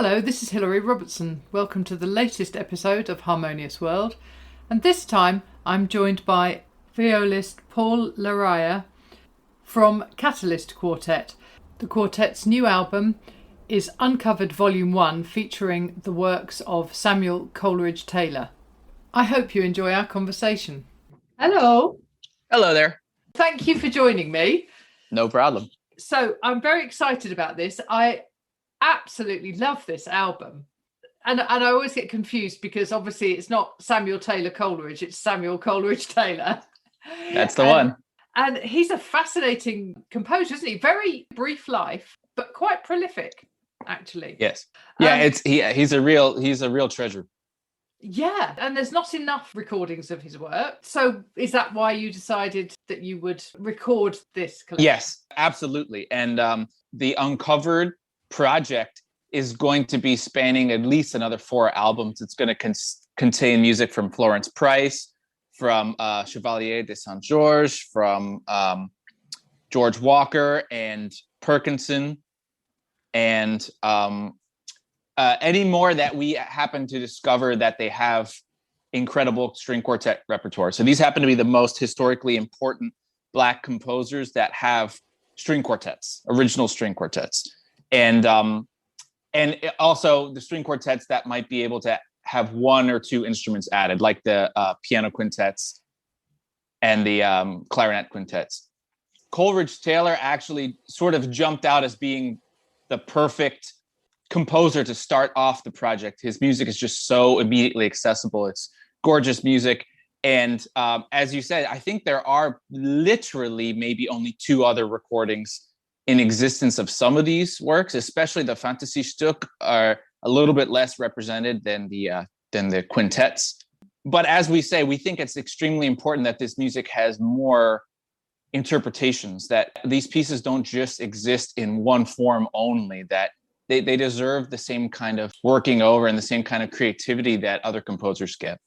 Hello, this is Hilary Robertson. Welcome to the latest episode of Harmonious World. And this time I'm joined by violist Paul Laraia from Catalyst Quartet. The quartet's new album is Uncovered Volume 1, featuring the works of Samuel Coleridge-Taylor. I hope you enjoy our conversation. Hello. Hello there. Thank you for joining me. No problem. So I'm very excited about this. I absolutely love this album. And I always get confused because obviously it's not Samuel Taylor Coleridge, it's Samuel Coleridge-Taylor. That's the one. And he's a fascinating composer, isn't he? Very brief life, but quite prolific, actually. Yes. Yeah, he's a real treasure. Yeah, and there's not enough recordings of his work. So is that why you decided that you would record this collection? Yes, absolutely. And the Uncovered project is going to be spanning at least another 4 albums. It's going to contain music from Florence Price, from Chevalier de Saint-Georges, from George Walker and Perkinson, and any more that we happen to discover that they have incredible string quartet repertoire. So these happen to be the most historically important Black composers that have string quartets, original string quartets. And also the string quartets that might be able to have 1 or 2 instruments added, like the piano quintets and the clarinet quintets. Coleridge-Taylor actually sort of jumped out as being the perfect composer to start off the project. His music is just so immediately accessible. It's gorgeous music. And as you said, I think there are literally maybe only 2 other recordings in existence of some of these works, especially the Fantasiestück are a little bit less represented than the quintets. But as we say, we think it's extremely important that this music has more interpretations, that these pieces don't just exist in one form only, that they deserve the same kind of working over and the same kind of creativity that other composers get.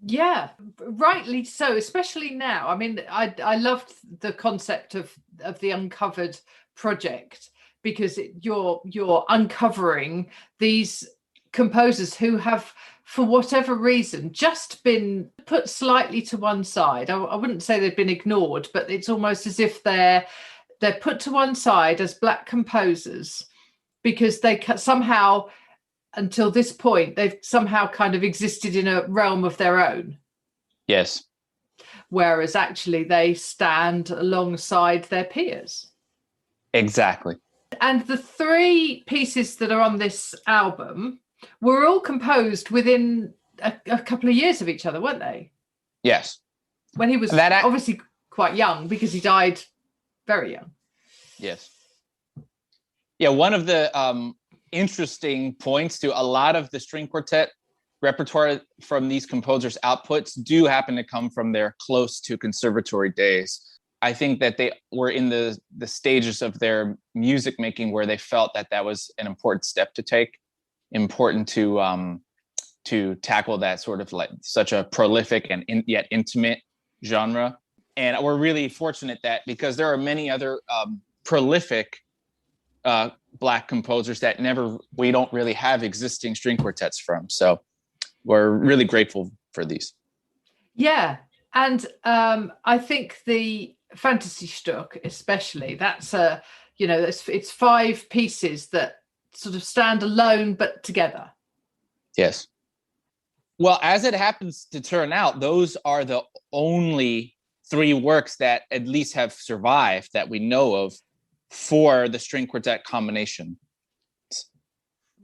Yeah, rightly so, especially now. I mean, I loved the concept of the Uncovered project because you're uncovering these composers who have, for whatever reason, just been put slightly to one side. I wouldn't say they've been ignored, but it's almost as if they're put to one side as Black composers because they somehow, until this point, they've somehow kind of existed in a realm of their own. Yes. Whereas actually they stand alongside their peers. Exactly. And the 3 pieces that are on this album were all composed within a couple of years of each other, weren't they? Yes. When he was obviously quite young, because he died very young. Yes. Yeah, one of the interesting points to a lot of the string quartet repertoire from these composers' outputs do happen to come from their close to conservatory days. I think that they were in the stages of their music making where they felt that was an important step to take, important to tackle that sort of like such a prolific and yet intimate genre. And we're really fortunate that because there are many other prolific Black composers that we don't really have existing string quartets from. So we're really grateful for these. Yeah. And I think the Fantasiestück especially, that's it's 5 pieces that sort of stand alone but together. Yes. Well, as it happens to turn out, those are the only 3 works that at least have survived that we know of for the string quartet combination.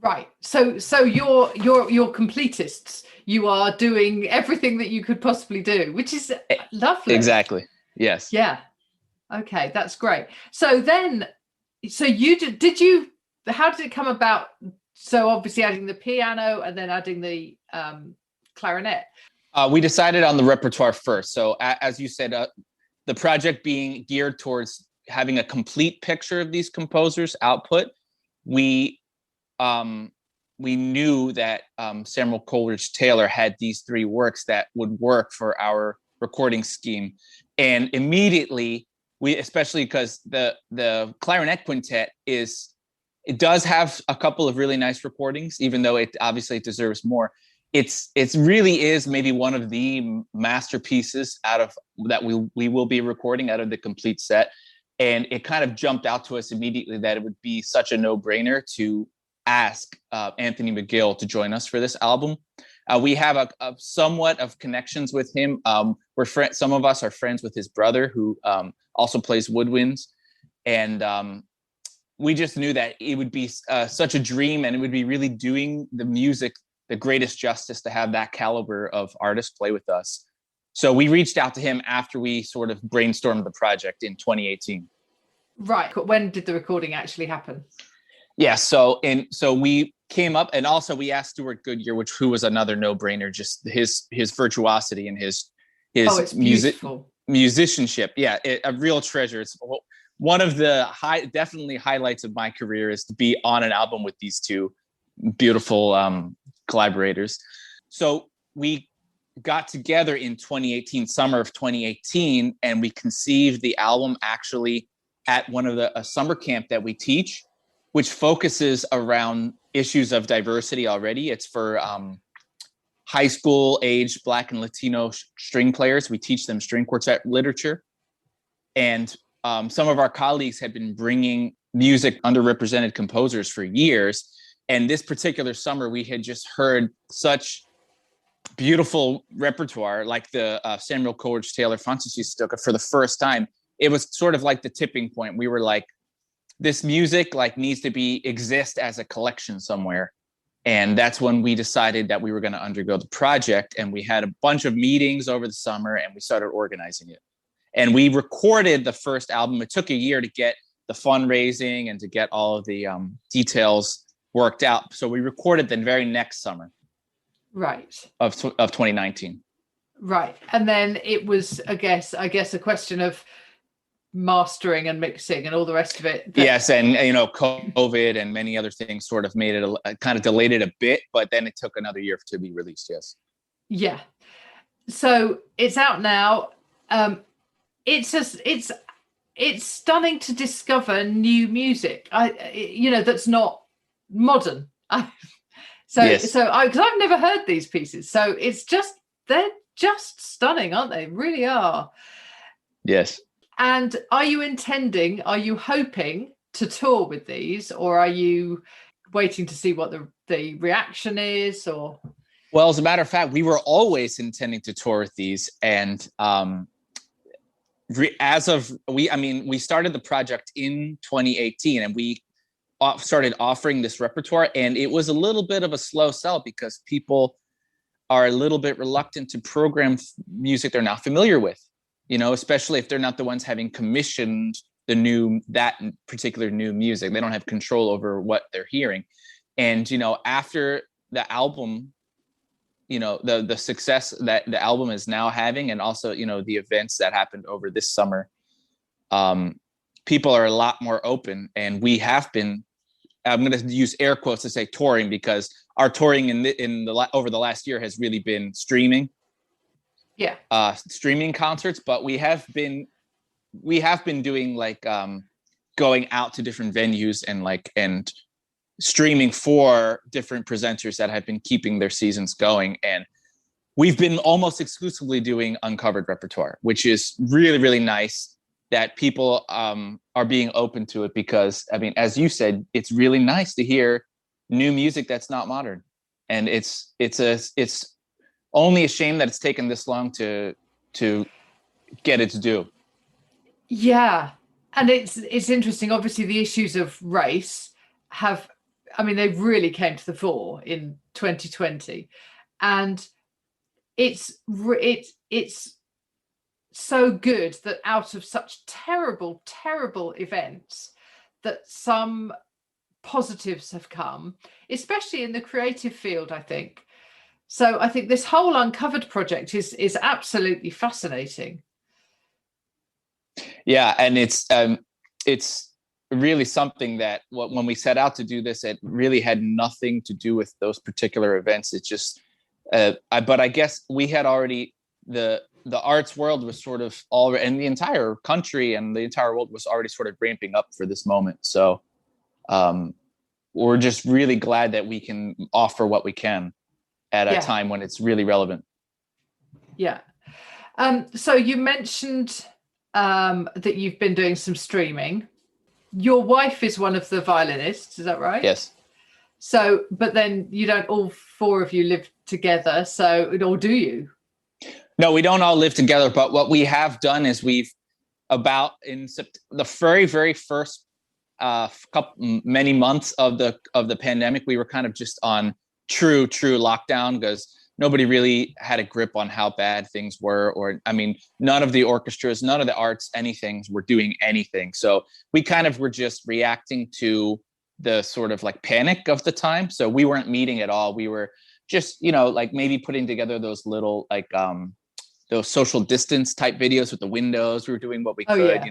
Right. So you're completists. You are doing everything that you could possibly do, which is lovely. Exactly. Yes. Yeah. Okay, that's great. So you did you how did it come about? So obviously adding the piano and then adding the clarinet. We decided on the repertoire first. So as you said, the project being geared towards having a complete picture of these composers' output, we knew that Samuel Coleridge-Taylor had these 3 works that would work for our recording scheme. And immediately, especially because the clarinet quintet is It does have a couple of really nice recordings, even though it obviously deserves more. It's really is maybe one of the masterpieces out of that we will be recording out of the complete set. And it kind of jumped out to us immediately that it would be such a no-brainer to ask Anthony McGill to join us for this album. We have a somewhat of connections with him. Some of us are friends with his brother, who also plays woodwinds, and we just knew that it would be such a dream, and it would be really doing the music the greatest justice to have that caliber of artist play with us. So we reached out to him after we sort of brainstormed the project in 2018. Right. When did the recording actually happen? Yeah. So we came up, and also we asked Stuart Goodyear, who was another no-brainer, just his virtuosity and his musicianship. Yeah, a real treasure. It's one of the definitely highlights of my career is to be on an album with these two beautiful collaborators. So we got together in 2018, summer of 2018, and we conceived the album actually at one of a summer camp that we teach, which focuses around issues of diversity already. It's for high school age Black and Latino string players. We teach them string quartet literature. And some of our colleagues had been bringing music underrepresented composers for years. And this particular summer, we had just heard such beautiful repertoire, like the Samuel Coleridge-Taylor Stucca for the first time. It was sort of like the tipping point. We were like, this music needs to exist as a collection somewhere. And that's when we decided that we were going to undergo the project. And we had a bunch of meetings over the summer, and we started organizing it. And we recorded the first album. It took a year to get the fundraising and to get all of the details worked out. So we recorded the very next summer. Right. Of 2019. Right. And then it was, I guess, a question of mastering and mixing and all the rest of it. Yes. And, COVID and many other things sort of made it kind of delayed it a bit, but then it took another year to be released. Yes. Yeah. So it's out now. It's stunning to discover new music. That's not modern. Because I've never heard these pieces. So they're just stunning, aren't they? Really are. Yes. And are you hoping to tour with these, or are you waiting to see what the reaction is? Or well, as a matter of fact, we were always intending to tour with these, and we started the project in 2018, and we started offering this repertoire, and it was a little bit of a slow sell because people are a little bit reluctant to program music they're not familiar with, especially if they're not the ones having commissioned that particular new music. They don't have control over what they're hearing. And, after the album, the success that the album is now having, and also, the events that happened over this summer, people are a lot more open, and we have been, I'm going to use air quotes to say touring, because our touring over the last year has really been streaming. Yeah. Streaming concerts, but we have been doing going out to different venues and streaming for different presenters that have been keeping their seasons going. And we've been almost exclusively doing uncovered repertoire, which is really, really nice that people are being open to it, because, as you said, it's really nice to hear new music that's not modern. And it's only a shame that it's taken this long to get its due. Yeah. And it's interesting. Obviously, the issues of race they really came to the fore in 2020. And it's so good that out of such terrible, terrible events, that some positives have come, especially in the creative field, I think. So I think this whole Uncovered project is absolutely fascinating. Yeah, and it's really something that when we set out to do this, it really had nothing to do with those particular events. It's just, but I guess we had already, the arts world was sort of already, and the entire country and the entire world was already sort of ramping up for this moment. So we're just really glad that we can offer what we can at a time when it's really relevant. Yeah. So you mentioned that you've been doing some streaming. Your wife is one of the violinists, is that right? Yes. So, but then you don't all four of you live together, or do you? No, we don't all live together, but what we have done is the very, very first many months of the pandemic, we were kind of just on true lockdown because nobody really had a grip on how bad things were, or I mean, none of the orchestras, none of the arts, anything were doing anything. So we kind of were just reacting to the sort of like panic of the time. So we weren't meeting at all. We were just, like maybe putting together those little like those social distance type videos with the windows. We were doing what we could,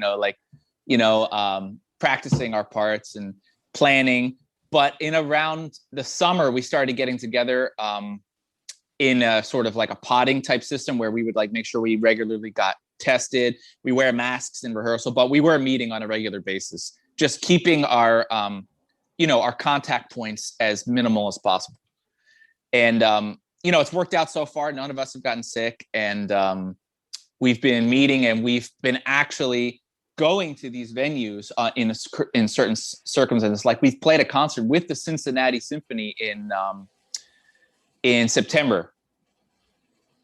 practicing our parts and planning. But in around the summer, we started getting together in a sort of like a potting type system where we would like make sure we regularly got tested. We wear masks in rehearsal, but we were meeting on a regular basis, just keeping our, our contact points as minimal as possible. And, it's worked out so far. None of us have gotten sick, and we've been meeting, and we've been actually going to these venues in certain circumstances. Like we've played a concert with the Cincinnati Symphony in September,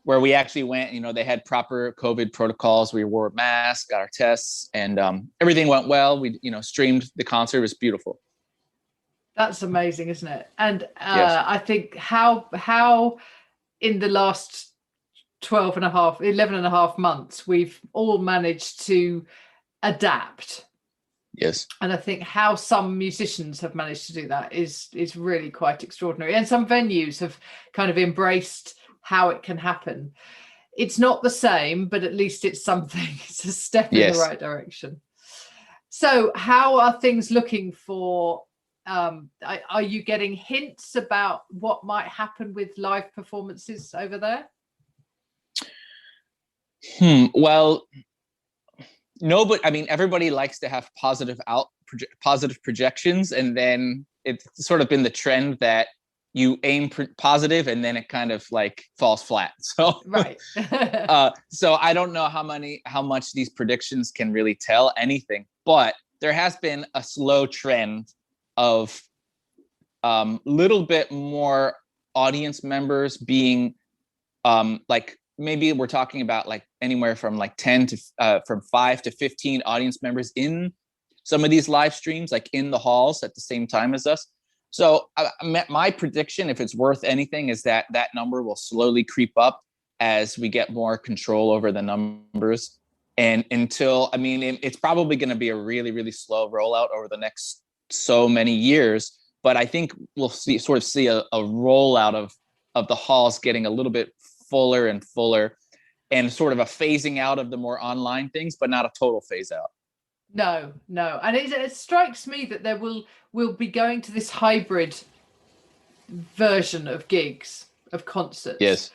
where we actually went, they had proper COVID protocols. We wore masks, got our tests, and everything went well. We, streamed the concert. It was beautiful. That's amazing, isn't it? And yes. I think how in the last 11 and a half months, we've all managed to adapt. Yes. And I think how some musicians have managed to do that is really quite extraordinary. And some venues have kind of embraced how it can happen. It's not the same, but at least it's something. It's a step in the right direction. So how are things looking for, are you getting hints about what might happen with live performances over there? Well, no, but I mean, everybody likes to have positive projections, and then it's sort of been the trend that you aim positive and then it kind of like falls flat. So right. So I don't know how much these predictions can really tell anything, but there has been a slow trend of little bit more audience members being like, maybe we're talking about like anywhere from like 5 to 15 audience members in some of these live streams, like in the halls at the same time as us. So my prediction, if it's worth anything, is that number will slowly creep up as we get more control over the numbers. And it's probably going to be a really, really slow rollout over the next so many years. But I think we'll see a rollout of the halls getting a little bit fuller and fuller, and sort of a phasing out of the more online things, but not a total phase out. No. And it strikes me that there will be going to this hybrid version of gigs, of concerts. Yes.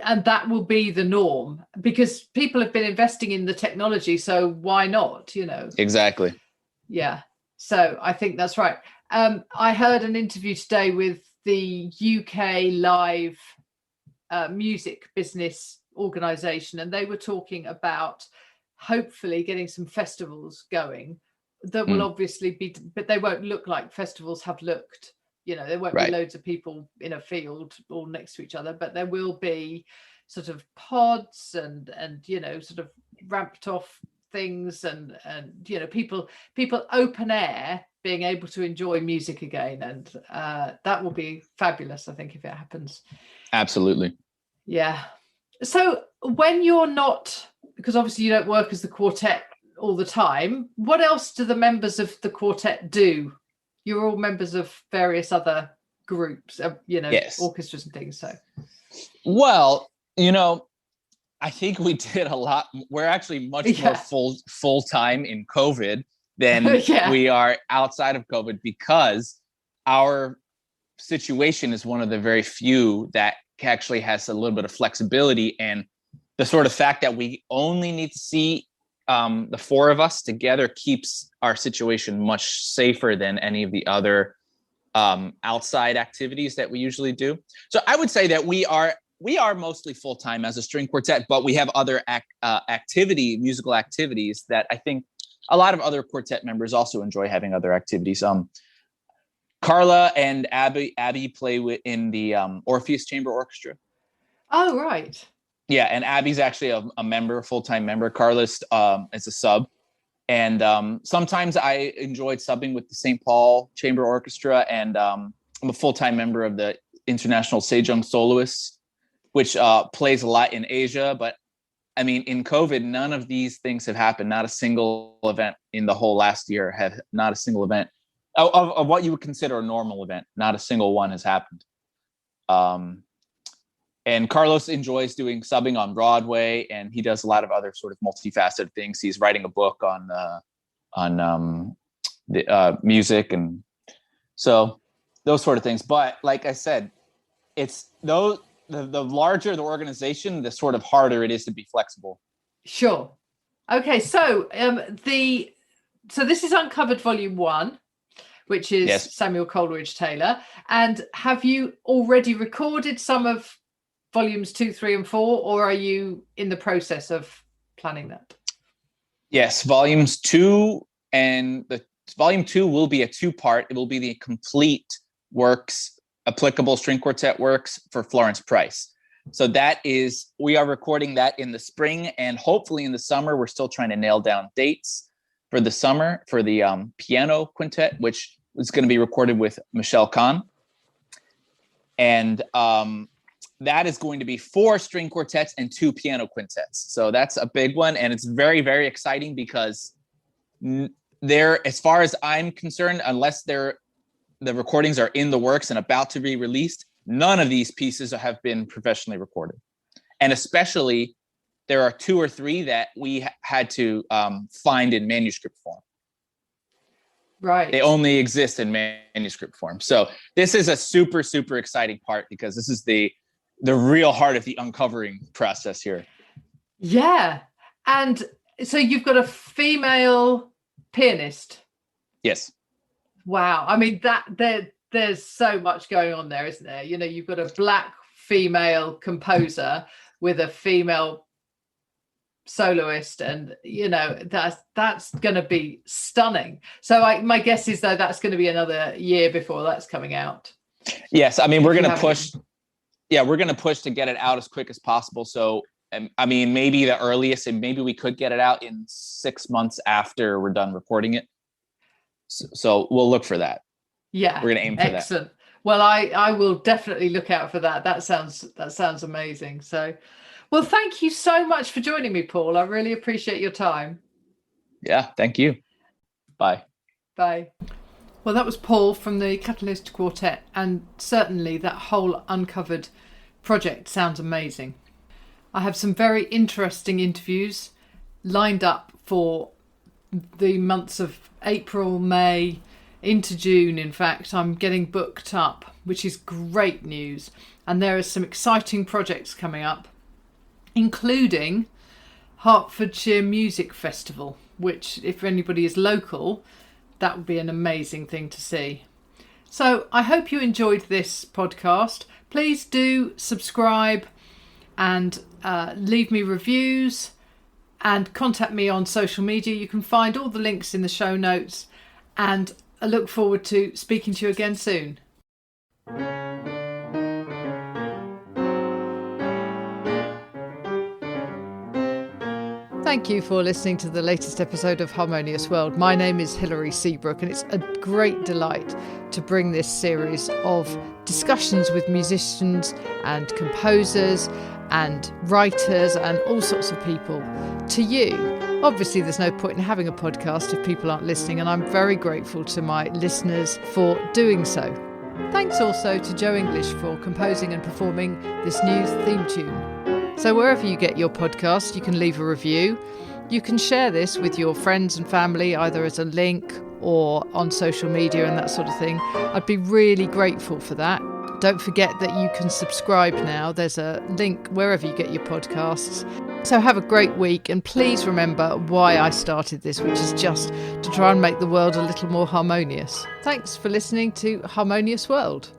And that will be the norm because people have been investing in the technology. So why not, Exactly. Yeah. So I think that's right. I heard an interview today with the UK live music business organization, and they were talking about hopefully getting some festivals going that will obviously be, but they won't look like festivals have looked, there won't be loads of people in a field all next to each other, but there will be sort of pods and sort of ramped off things and people open air being able to enjoy music again, and that will be fabulous, I think, if it happens. Absolutely. Yeah. So when you're not, because obviously you don't work as the quartet all the time, what else do the members of the quartet do? You're all members of various other groups, yes. Orchestras and things. So, well, I think we did a lot. We're actually much more full time in COVID than we are outside of COVID, because our situation is one of the very few that actually has a little bit of flexibility, and the sort of fact that we only need to see the four of us together keeps our situation much safer than any of the other outside activities that we usually do. So I would say that we are mostly full-time as a string quartet, but we have other musical activities that I think a lot of other quartet members also enjoy having other activities. Carla and Abby play in the Orpheus Chamber Orchestra. Oh, right. Yeah, and Abby's actually a member, full-time member. Carla's is a sub. And sometimes I enjoyed subbing with the St. Paul Chamber Orchestra, and I'm a full-time member of the International Sejong Soloists, which plays a lot in Asia. But I mean, in COVID, none of these things have happened. Not a single event in the whole last year not a single event of what you would consider a normal event. Not a single one has happened. And Carlos enjoys doing subbing on Broadway, and he does a lot of other sort of multifaceted things. He's writing a book on the music, and so those sort of things. But like I said, it's the larger the organization, the sort of harder it is to be flexible. Sure. Okay, so so this is Uncovered Volume 1, which is Yes. Samuel Coleridge-Taylor. And have you already recorded some of Volumes 2, 3, and 4, or are you in the process of planning that? Yes, Volumes 2 and Volume 2 will be a 2-part. It will be the complete works, applicable string quartet works for Florence Price. So we are recording that in the spring, and hopefully in the summer. We're still trying to nail down dates for the summer for the piano quintet, which is going to be recorded with Michelle Kahn. And that is going to be 4 string quartets and 2 piano quintets. So that's a big one. And it's very, very exciting because as far as I'm concerned, unless the recordings are in the works and about to be released, none of these pieces have been professionally recorded. And especially there are 2 or 3 that we had to find in manuscript form. Right. They only exist in manuscript form. So this is a super, super exciting part because this is the real heart of the uncovering process here. Yeah. And so you've got a female pianist. Yes. Wow. I mean, there's so much going on there, isn't there? You know, you've got a Black female composer with a female soloist, and you know, that's going to be stunning. So my guess is though that's going to be another year before that's coming out. Yes. I mean, we're going to push. Yeah, we're going to push to get it out as quick as possible. So, I mean, maybe the earliest, and maybe we could get it out in 6 months after we're done recording it. So we'll look for that. Yeah, we're going to aim for that. Excellent. Well, I will definitely look out for that. That sounds amazing. So, well, thank you so much for joining me, Paul. I really appreciate your time. Yeah, thank you. Bye. Bye. Well, that was Paul from the Catalyst Quartet, and certainly that whole Uncovered project sounds amazing. I have some very interesting interviews lined up for the months of April, May, into June. In fact, I'm getting booked up, which is great news. And there are some exciting projects coming up, including Hertfordshire Music Festival, which, if anybody is local, that would be an amazing thing to see. So I hope you enjoyed this podcast. Please do subscribe and leave me reviews and contact me on social media. You can find all the links in the show notes, and I look forward to speaking to you again soon. Thank you for listening to the latest episode of Harmonious World. My name is Hilary Seabrook, and it's a great delight to bring this series of discussions with musicians and composers and writers and all sorts of people to you. Obviously, there's no point in having a podcast if people aren't listening, and I'm very grateful to my listeners for doing so. Thanks also to Joe English for composing and performing this new theme tune. So wherever you get your podcast, you can leave a review. You can share this with your friends and family, either as a link or on social media and that sort of thing. I'd be really grateful for that. Don't forget that you can subscribe now. There's a link wherever you get your podcasts. So have a great week, and please remember why I started this, which is just to try and make the world a little more harmonious. Thanks for listening to Harmonious World.